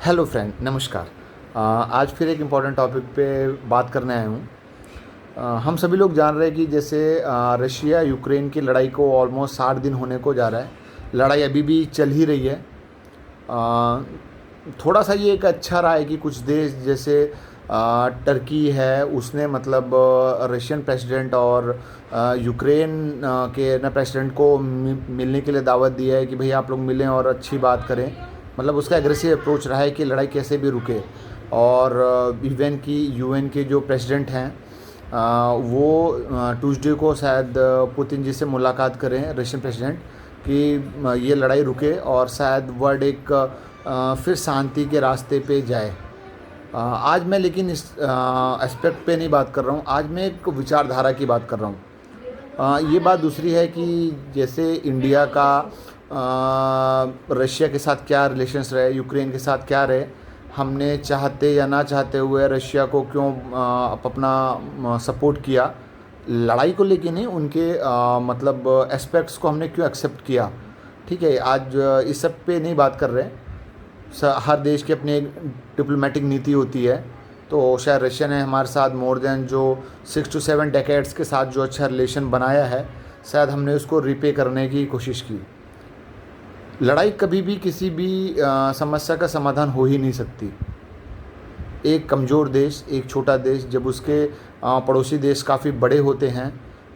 Hello friend, नमस्कार। आज फिर एक इम्पॉर्टेंट टॉपिक पे बात करने आया हूँ। हम सभी लोग जान रहे हैं कि जैसे रशिया यूक्रेन की लड़ाई को ऑलमोस्ट 60 दिन होने को जा रहा है। लड़ाई अभी भी चल ही रही है। थोड़ा सा ये एक अच्छा रहा है कि कुछ देश जैसे टर्की है, उसने मतलब रशियन प्रेसिडेंट और यूक्रेन के ना प्रेसिडेंट को मिलने के लिए दावत दिया है कि भाई आप लोग मिलें और अच्छी बात करें। मतलब उसका एग्रेसिव अप्रोच रहा है कि लड़ाई कैसे भी रुके। और इवन की यूएन के जो प्रेसिडेंट हैं वो ट्यूसडे को शायद पुतिन जी से मुलाकात करें, रशियन प्रेसिडेंट, कि ये लड़ाई रुके और शायद वर्ल्ड एक फिर शांति के रास्ते पे जाए। आज मैं लेकिन इस एस्पेक्ट पे नहीं बात कर रहा हूँ। आज मैं एक विचारधारा की बात कर रहा हूँ। ये बात दूसरी है कि जैसे इंडिया का रशिया के साथ क्या रिलेशंस रहे, यूक्रेन के साथ क्या रहे, हमने चाहते या ना चाहते हुए रशिया को क्यों अपना सपोर्ट किया, लड़ाई को लेके नहीं, उनके मतलब एस्पेक्ट्स को हमने क्यों एक्सेप्ट किया। ठीक है, आज इस सब पे नहीं बात कर रहे। हर देश की अपनी एक डिप्लोमेटिक नीति होती है। तो शायद रशिया ने हमारे साथ मोर देन जो 6 to 7 डेकेड्स के साथ जो अच्छा रिलेशन बनाया है, शायद हमने उसको रिपे करने की कोशिश की। लड़ाई कभी भी किसी भी समस्या का समाधान हो ही नहीं सकती। एक कमज़ोर देश, एक छोटा देश, जब उसके पड़ोसी देश काफ़ी बड़े होते हैं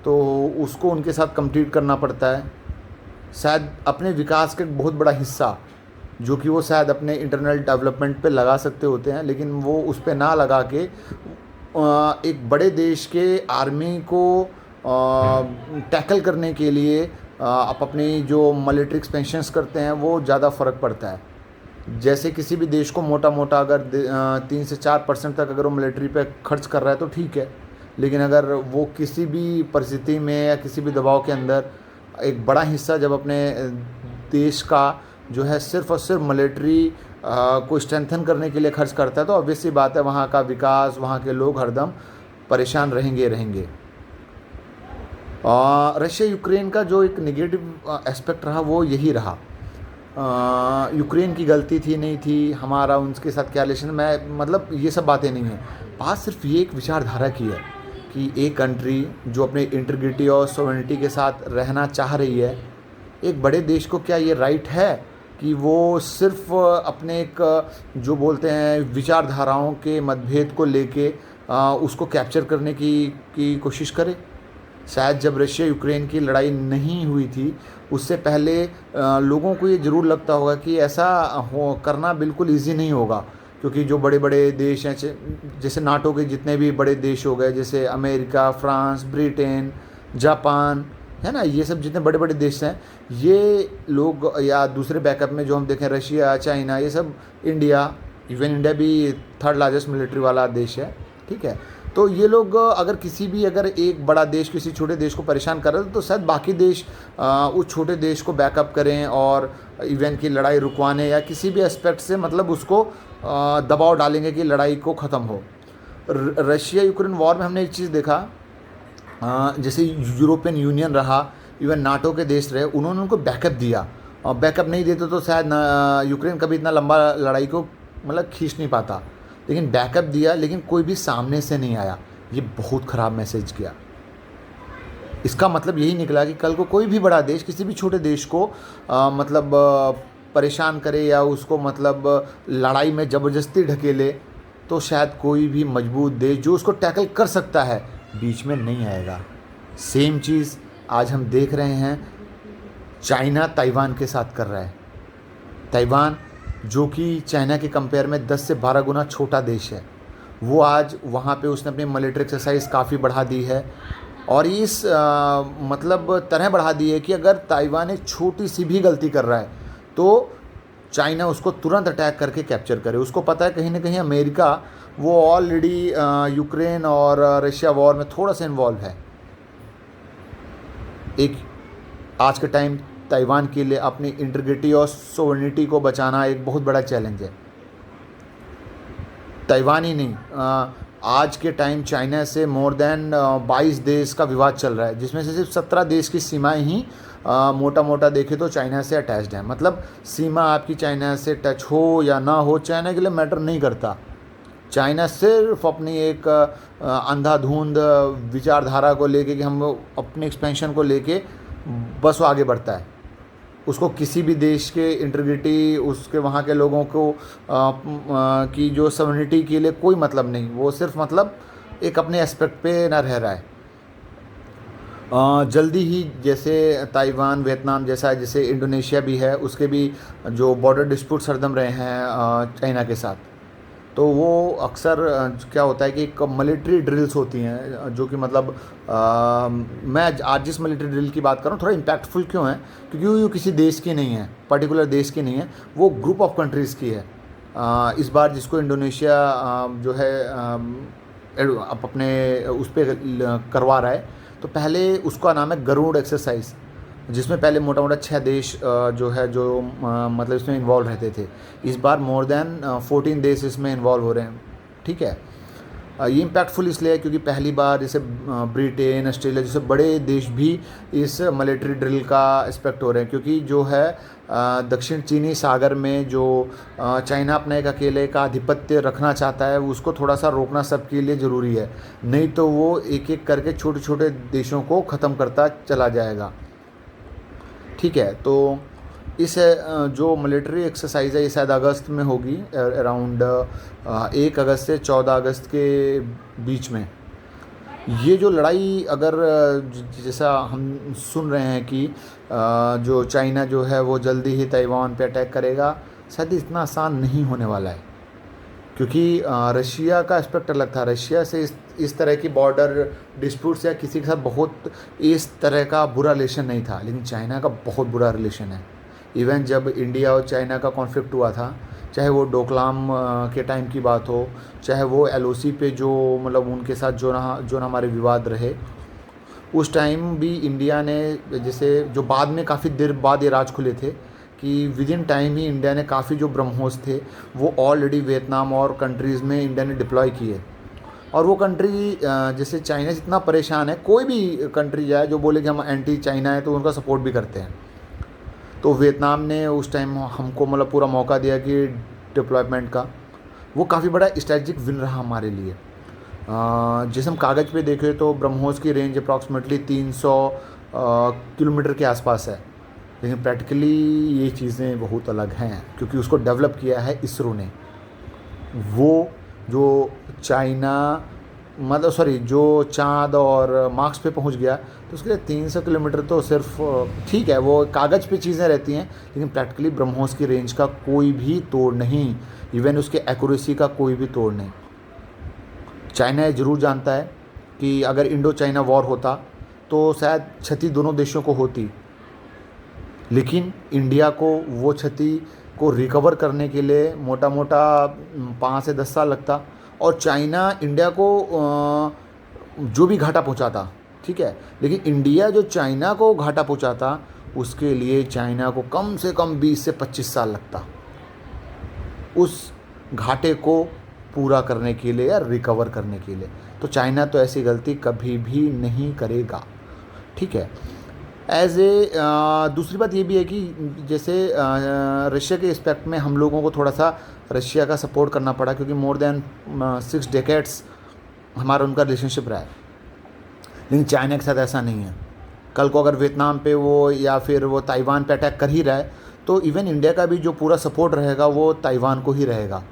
तो उसको उनके साथ कम्पीट करना पड़ता है। शायद अपने विकास का एक बहुत बड़ा हिस्सा जो कि वो शायद अपने इंटरनल डेवलपमेंट पे लगा सकते होते हैं, लेकिन वो उस पे ना लगा के एक बड़े देश के आर्मी को टैकल करने के लिए आप अपनी जो मिलिट्री एक्सपेंशंस करते हैं वो ज़्यादा फ़र्क पड़ता है। जैसे किसी भी देश को मोटा मोटा अगर 3 से 4% तक अगर वो मिलिट्री पे खर्च कर रहा है तो ठीक है, लेकिन अगर वो किसी भी परिस्थिति में या किसी भी दबाव के अंदर एक बड़ा हिस्सा जब अपने देश का जो है सिर्फ़ और सिर्फ मिलिट्री को स्ट्रेंथन करने के लिए खर्च करता है, तो ऑब्वियस सी बात है वहाँ का विकास, वहाँ के लोग हरदम परेशान रहेंगे। रशिया यूक्रेन का जो एक नेगेटिव एस्पेक्ट रहा वो यही रहा। यूक्रेन की गलती थी नहीं थी, हमारा उनके साथ क्या रिलेशन, मैं मतलब ये सब बातें नहीं हैं। बात सिर्फ ये एक विचारधारा की है कि एक कंट्री जो अपने इंटीग्रिटी और सॉवरेनिटी के साथ रहना चाह रही है, एक बड़े देश को क्या ये राइट है कि वो सिर्फ अपने एक जो बोलते हैं विचारधाराओं के मतभेद को लेके उसको कैप्चर करने की कोशिश करे। शायद जब रशिया यूक्रेन की लड़ाई नहीं हुई थी उससे पहले लोगों को ये ज़रूर लगता होगा कि ऐसा हो करना बिल्कुल इजी नहीं होगा, क्योंकि जो बड़े बड़े देश हैं जैसे नाटो के जितने भी बड़े देश हो गए, जैसे अमेरिका, फ्रांस, ब्रिटेन, जापान, है ना, ये सब जितने बड़े बड़े देश हैं, ये लोग, या दूसरे बैकअप में जो हम देखें रशिया, चाइना, ये सब, इंडिया, इवन इंडिया भी थर्ड लार्जेस्ट मिलिट्री वाला देश है। ठीक है, तो ये लोग अगर एक बड़ा देश किसी छोटे देश को परेशान कर रहे हैं तो शायद बाकी देश उस छोटे देश को बैकअप करें और इवन की लड़ाई रुकवाने या किसी भी एस्पेक्ट से मतलब उसको दबाव डालेंगे कि लड़ाई को ख़त्म हो। रशिया यूक्रेन वॉर में हमने एक चीज़ देखा, जैसे यूरोपियन यूनियन रहा, इवन नाटो के देश रहे, उन्होंने उनको बैकअप दिया, और बैकअप नहीं देते तो शायद यूक्रेन कभी इतना लंबा लड़ाई को मतलब खींच नहीं पाता, लेकिन बैकअप दिया, लेकिन कोई भी सामने से नहीं आया। ये बहुत ख़राब मैसेज गया। इसका मतलब यही निकला कि कल को कोई भी बड़ा देश किसी भी छोटे देश को मतलब परेशान करे या उसको मतलब लड़ाई में ज़बरदस्ती ढकेले, तो शायद कोई भी मजबूत देश जो उसको टैकल कर सकता है बीच में नहीं आएगा। सेम चीज़ आज हम देख रहे हैं, चाइना ताइवान के साथ कर रहा है। ताइवान जो कि चाइना के कंपेयर में 10 से 12 गुना छोटा देश है, वो आज वहाँ पे उसने अपनी मिलिट्री एक्सरसाइज काफ़ी बढ़ा दी है, और इस मतलब तरह बढ़ा दी है कि अगर ताइवान एक छोटी सी भी गलती कर रहा है तो चाइना उसको तुरंत अटैक करके कैप्चर करे। उसको पता है कहीं ना कहीं अमेरिका वो ऑलरेडी यूक्रेन और रशिया वॉर में थोड़ा सा इन्वॉल्व है। एक आज के टाइम ताइवान के लिए अपनी इंटीग्रिटी और सोवरेनिटी को बचाना एक बहुत बड़ा चैलेंज है। ताइवान ही नहीं, आज के टाइम चाइना से मोर देन 22 देश का विवाद चल रहा है, जिसमें से सिर्फ 17 देश की सीमाएं ही मोटा मोटा देखें तो चाइना से अटैच्ड हैं। मतलब सीमा आपकी चाइना से टच हो या ना हो, चाइना के लिए मैटर नहीं करता। चाइना सिर्फ अपनी एक अंधाधुंध विचारधारा को लेके कि हम अपने एक्सपेंशन को लेके बस वो आगे बढ़ता है। उसको किसी भी देश के इंटीग्रिटी, उसके वहाँ के लोगों को की जो सॉवरेनिटी के लिए कोई मतलब नहीं। वो सिर्फ मतलब एक अपने एस्पेक्ट पे ना रह रहा है। जल्दी ही जैसे ताइवान, वियतनाम जैसा, जैसे इंडोनेशिया भी है, उसके भी जो बॉर्डर डिस्प्यूट्स हरदम रहे हैं चाइना के साथ। तो वो अक्सर क्या होता है कि एक मिलिट्री ड्रिल्स होती हैं जो कि मतलब मैं आज जिस मिलिट्री ड्रिल की बात कर रहा हूँ थोड़ा इम्पैक्टफुल क्यों है, क्योंकि वो किसी देश की नहीं है, पर्टिकुलर देश की नहीं है, वो ग्रुप ऑफ कंट्रीज़ की है। इस बार जिसको इंडोनेशिया जो है अपने उस पर करवा रहा है, तो पहले उसका नाम है गरुड़ एक्सरसाइज, जिसमें पहले मोटा मोटा 6 देश जो है जो मतलब इसमें इन्वॉल्व रहते थे। इस बार मोर देन 14 देश इसमें इन्वॉल्व हो रहे हैं। ठीक है, ये इम्पैक्टफुल इसलिए है क्योंकि पहली बार जैसे ब्रिटेन, ऑस्ट्रेलिया जैसे बड़े देश भी इस मिलिट्री ड्रिल का एस्पेक्ट हो रहे हैं, क्योंकि जो है दक्षिण चीनी सागर में जो चाइना अपना एक अकेले का आधिपत्य रखना चाहता है, उसको थोड़ा सा रोकना सबके लिए ज़रूरी है। नहीं तो वो एक एक करके छोटे छोटे देशों को ख़त्म करता चला जाएगा। ठीक है, तो इस जो मिलिट्री एक्सरसाइज है ये शायद अगस्त में होगी, अराउंड 1 अगस्त से 14 अगस्त के बीच में। ये जो लड़ाई अगर जैसा हम सुन रहे हैं कि जो चाइना जो है वो जल्दी ही ताइवान पे अटैक करेगा, शायद इतना आसान नहीं होने वाला है, क्योंकि रशिया का एस्पेक्ट अलग था। रशिया से इस तरह की बॉर्डर डिस्प्यूट्स या किसी के साथ बहुत इस तरह का बुरा रिलेशन नहीं था, लेकिन चाइना का बहुत बुरा रिलेशन है। इवन जब इंडिया और चाइना का कॉन्फ्लिक्ट हुआ था, चाहे वो डोकलाम के टाइम की बात हो, चाहे वो LOC पे जो मतलब उनके साथ जो हमारे विवाद रहे, उस टाइम भी इंडिया ने जैसे जो बाद में काफ़ी देर बाद ये राज खुले थे कि with in time he India ने काफ़ी जो ब्रह्मोस थे वो ऑलरेडी वियतनाम और कंट्रीज़ में इंडिया ने डिप्लॉय किए। और वो कंट्री जैसे चाइना से इतना परेशान है, कोई भी कंट्री जाए जो बोले कि हम एंटी चाइना है तो उनका सपोर्ट भी करते हैं। तो वियतनाम ने उस टाइम हमको मतलब पूरा मौका दिया कि डिप्लॉयमेंट का, वो काफ़ी बड़ा स्ट्रेटजिक विन रहा हमारे लिए। जैसे हम कागज़ पे देखें तो ब्रह्मोस की रेंज अप्रॉक्सीमेटली 300 किलोमीटर के आसपास है, लेकिन प्रैक्टिकली ये चीज़ें बहुत अलग हैं, क्योंकि उसको डेवलप किया है इसरो ने। वो जो चाइना मतलब जो चाँद और मार्स पे पहुंच गया, तो उसके लिए 300 किलोमीटर तो सिर्फ ठीक है, वो कागज़ पे चीज़ें रहती हैं, लेकिन प्रैक्टिकली ब्रह्मोस की रेंज का कोई भी तोड़ नहीं, इवन उसके एक्यूरेसी का कोई भी तोड़ नहीं। चाइना ये ज़रूर जानता है कि अगर इंडो चाइना वॉर होता तो शायद क्षति दोनों देशों को होती, लेकिन इंडिया को वो क्षति को रिकवर करने के लिए मोटा मोटा 5 से 10 साल लगता, और चाइना इंडिया को जो भी घाटा पहुंचाता, ठीक है, लेकिन इंडिया जो चाइना को घाटा पहुंचाता उसके लिए चाइना को कम से कम 20 से 25 साल लगता उस घाटे को पूरा करने के लिए या रिकवर करने के लिए। तो चाइना तो ऐसी गलती कभी भी नहीं करेगा। ठीक है, एज ए दूसरी बात ये भी है कि जैसे रशिया के एस्पेक्ट में हम लोगों को थोड़ा सा रशिया का सपोर्ट करना पड़ा, क्योंकि मोर देन 6 डेकेड्स हमारा उनका रिलेशनशिप रहा है। लेकिन चाइना के साथ ऐसा नहीं है। कल को अगर वियतनाम पे वो या फिर वो ताइवान पे अटैक कर ही रहा है, तो इवन इंडिया का भी जो पूरा सपोर्ट रहेगा वो ताइवान को ही रहेगा।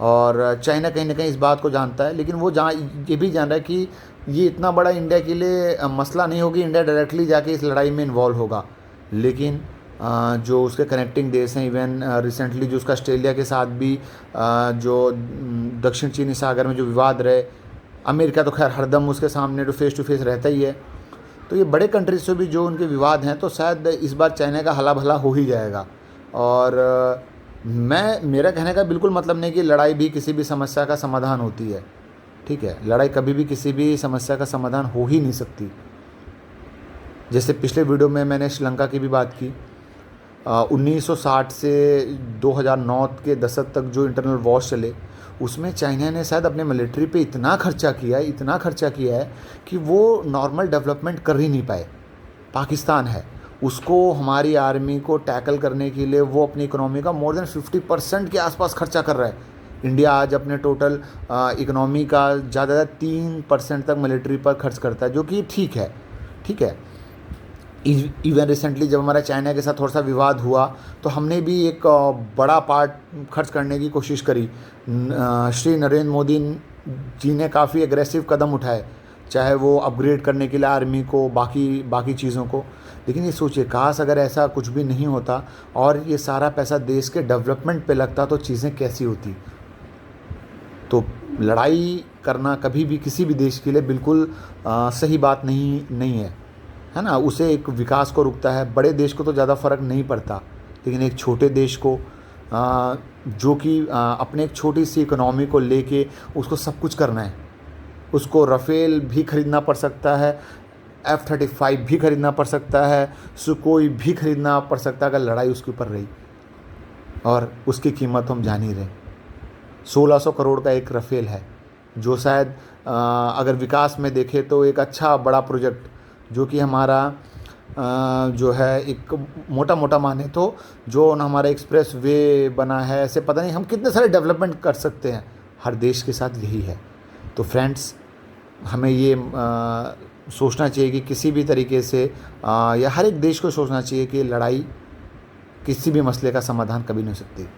और चाइना कहीं ना कहीं इस बात को जानता है, लेकिन वो ये भी जान रहा है कि ये इतना बड़ा इंडिया के लिए मसला नहीं होगी, इंडिया डायरेक्टली जाके इस लड़ाई में इन्वॉल्व होगा। लेकिन जो उसके कनेक्टिंग देश हैं, इवन रिसेंटली जो उसका ऑस्ट्रेलिया के साथ भी जो दक्षिण चीनी सागर में जो विवाद रहे, अमेरिका तो खैर हरदम उसके सामने तो फेस टू फेस रहता ही है, तो ये बड़े कंट्रीज से भी जो उनके विवाद हैं, तो शायद इस बार चाइना का हला भला हो ही जाएगा। और मेरा कहने का बिल्कुल मतलब नहीं कि लड़ाई भी किसी भी समस्या का समाधान होती है। ठीक है, लड़ाई कभी भी किसी भी समस्या का समाधान हो ही नहीं सकती। जैसे पिछले वीडियो में मैंने श्रीलंका की भी बात की, 1960 से 2009 के दशक तक जो इंटरनल वॉर्स चले, उसमें चाइना ने शायद अपने मिलिट्री पे इतना खर्चा किया है कि वो नॉर्मल डेवलपमेंट कर ही नहीं पाए। पाकिस्तान है, उसको हमारी आर्मी को टैकल करने के लिए वो अपनी इकोनॉमी का मोर देन 50% के आसपास खर्चा कर रहा है। इंडिया आज अपने टोटल इकोनॉमी का ज़्यादा 3% तक मिलिट्री पर खर्च करता है, जो कि ठीक है, ठीक है। इवन रिसेंटली जब हमारा चाइना के साथ थोड़ा सा विवाद हुआ तो हमने भी एक बड़ा पार्ट खर्च करने की कोशिश करी। श्री नरेंद्र मोदी जी ने काफ़ी एग्रेसिव कदम उठाए, चाहे वो अपग्रेड करने के लिए आर्मी को, बाकी चीज़ों को। लेकिन ये सोचिए, काश अगर ऐसा कुछ भी नहीं होता और ये सारा पैसा देश के डेवलपमेंट पे लगता तो चीज़ें कैसी होती। तो लड़ाई करना कभी भी किसी भी देश के लिए बिल्कुल सही बात नहीं है ना। उसे एक विकास को रुकता है। बड़े देश को तो ज़्यादा फ़र्क नहीं पड़ता, लेकिन एक छोटे देश को जो कि अपने एक छोटी सी इकोनॉमी को लेके उसको सब कुछ करना है, उसको राफेल भी खरीदना पड़ सकता है, F-35 भी खरीदना पड़ सकता है, सुकोई भी खरीदना पड़ सकता है अगर लड़ाई उसके ऊपर रही। और उसकी कीमत हम जान ही रहे, 1600 करोड़ का एक राफेल है, जो शायद अगर विकास में देखें तो एक अच्छा बड़ा प्रोजेक्ट, जो कि हमारा जो है एक मोटा माने तो जो हमारा एक्सप्रेस वे बना है, ऐसे पता नहीं हम कितने सारे डेवलपमेंट कर सकते हैं। हर देश के साथ यही है। तो फ्रेंड्स, हमें ये सोचना चाहिए कि किसी भी तरीके से या हर एक देश को सोचना चाहिए कि लड़ाई किसी भी मसले का समाधान कभी नहीं हो सकती।